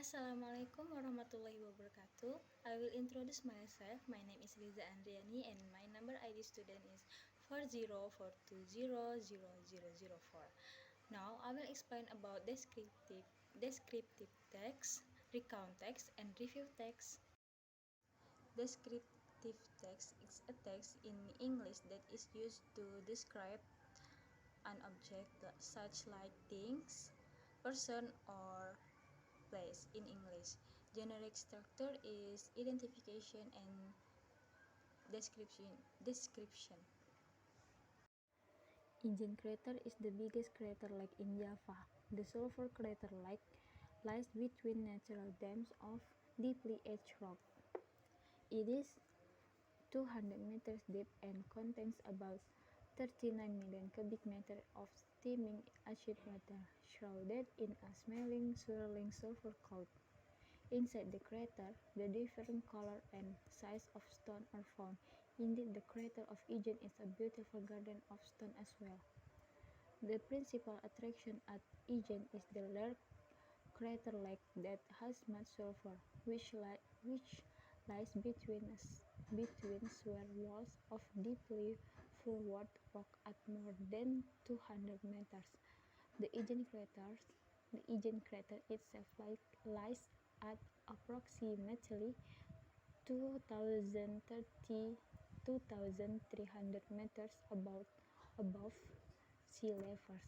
Assalamualaikum warahmatullahi wabarakatuh. I will introduce myself. My name is Liza Andriani and my number ID student is 4042000004. Now I will explain about descriptive text, recount text, and review text. Descriptive text is a text in English that is used to describe an object such like things, person, or place in English. Generic structure is identification and description. Engine crater is the biggest crater lake in Java. The Sulphur Crater Lake lies between natural dams of deeply etched rock. It is 200 meters deep and contains about 39 million cubic meters of steaming acid water, shrouded in a smelling, swirling sulfur cloud. Inside the crater, the different color and size of stone are found. Indeed, the crater of Engine is a beautiful garden of stone as well. The principal attraction at Engine is the large crater lake that has much sulfur, which lies between sheer walls of deeply furrowed rock at more than 200 meters. The Engine crater itself lies at approximately 2,300 meters above sea level.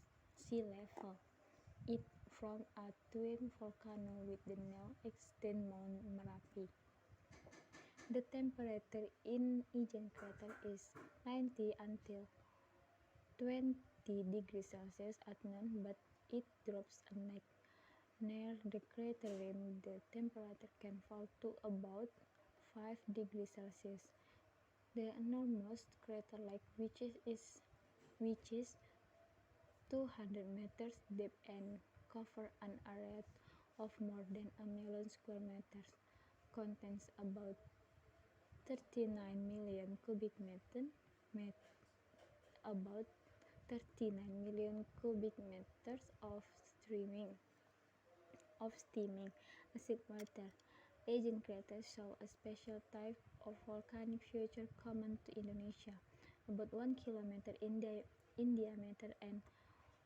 It from a twin volcano with the now extinct Mount Merapi. The temperature in Engine crater is 90 until 20 degrees Celsius at noon, but it drops at night. Near the crater rim, the temperature can fall to about 5 degrees Celsius. The enormous crater lake, which is 200 meters deep and covers an area of more than a million square meters, contains about 39 million about 39 million cubic meters of steaming acid water. Engine craters show a special type of volcanic feature common to Indonesia, about 1 kilometer in diameter and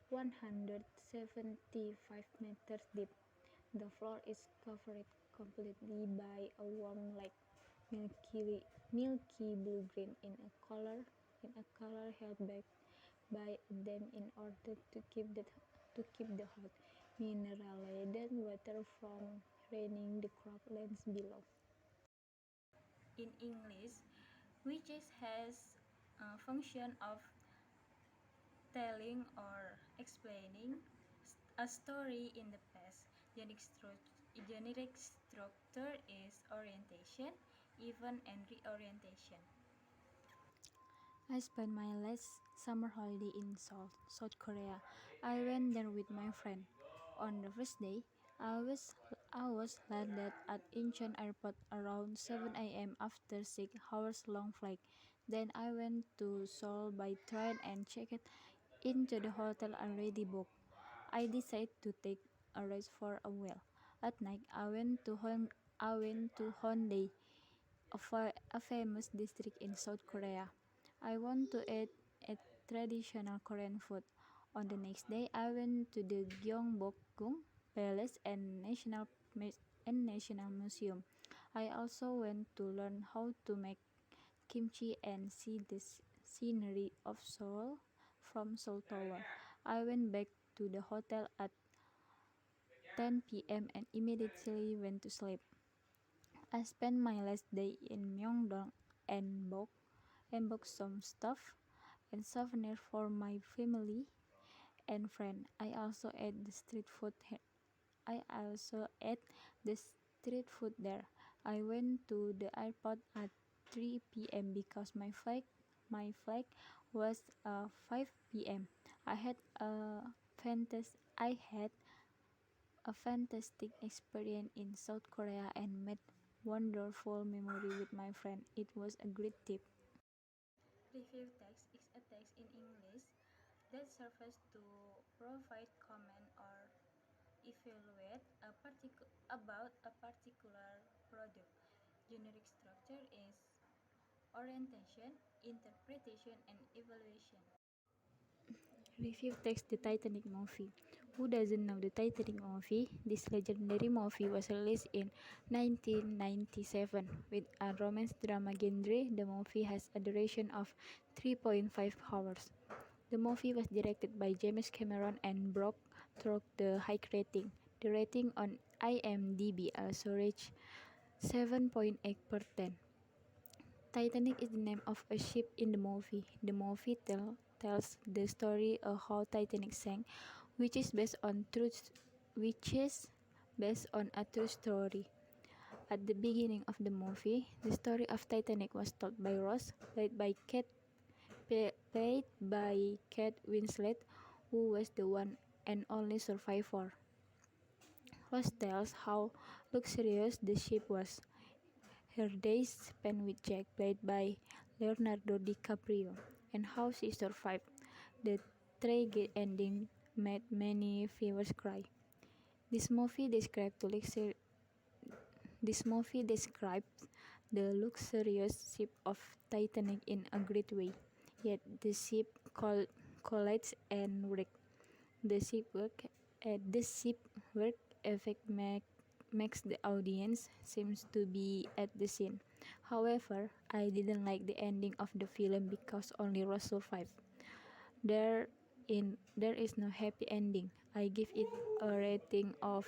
175 meters deep. The floor is covered completely by a warm light, milky blue-green in a color held back by a dam in order to keep the hot, mineral-laden water from draining the croplands below. In English, which has a function of telling or explaining a story in the past. Generic structure is orientation, event, and reorientation. I spent my last summer holiday in South Korea. I went there with my friend. On the first day, I was landed at Incheon Airport around 7 a.m. after 6 hours long flight. Then I went to Seoul by train and checked into the hotel already booked. I decided to take a rest for a while. At night, I went to Hyundai, a famous district in South Korea. I want to eat traditional Korean food. On the next day, I went to the Gyeongbokgung Palace and National Museum. I also went to learn how to make kimchi and see the scenery of Seoul from Seoul Tower. I went back to the hotel at 10 p.m. and immediately went to sleep. I spent my last day in Myeongdong and bought some stuff and souvenir for my family and friend. I also ate the street food there. I went to the airport at 3 p.m. because my flight was 5 p.m. I had a fantastic experience in South Korea and made wonderful memory with my friend. It was a great trip. Review text is a text in English that serves to provide comment or evaluate about Generic structure is orientation, interpretation, and evaluation. Review text The Titanic movie. Who doesn't know the Titanic movie? This legendary movie was released in 1997 with a romance drama genre. The movie has a duration of 3.5 hours. The movie was directed by James Cameron and broke through the high rating. The rating on IMDb also reached 7.8 per 10. Titanic is the name of a ship in the movie. The movie tells the story of how Titanic sank, which is based on a true story. At the beginning of the movie, the story of Titanic was told by Rose, played by Kate Winslet, who was the one and only survivor. Rose tells how luxurious the ship was. Her days spent with Jack, played by Leonardo DiCaprio, and how she survived. The tragic ending made many viewers cry. This movie describes the luxurious ship of Titanic in a great way. Yet the ship collides and wrecks. The shipwreck effect makes the audience seems to be at the scene. However, I didn't like the ending of the film because only Rose survived. There is no happy ending. I give it a rating of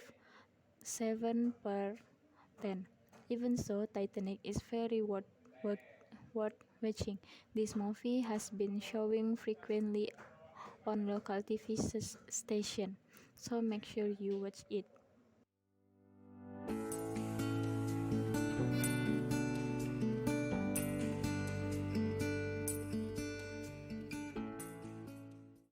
7 per 10. Even so, Titanic is very worth, worth watching. This movie has been showing frequently on local TV station, so make sure you watch it.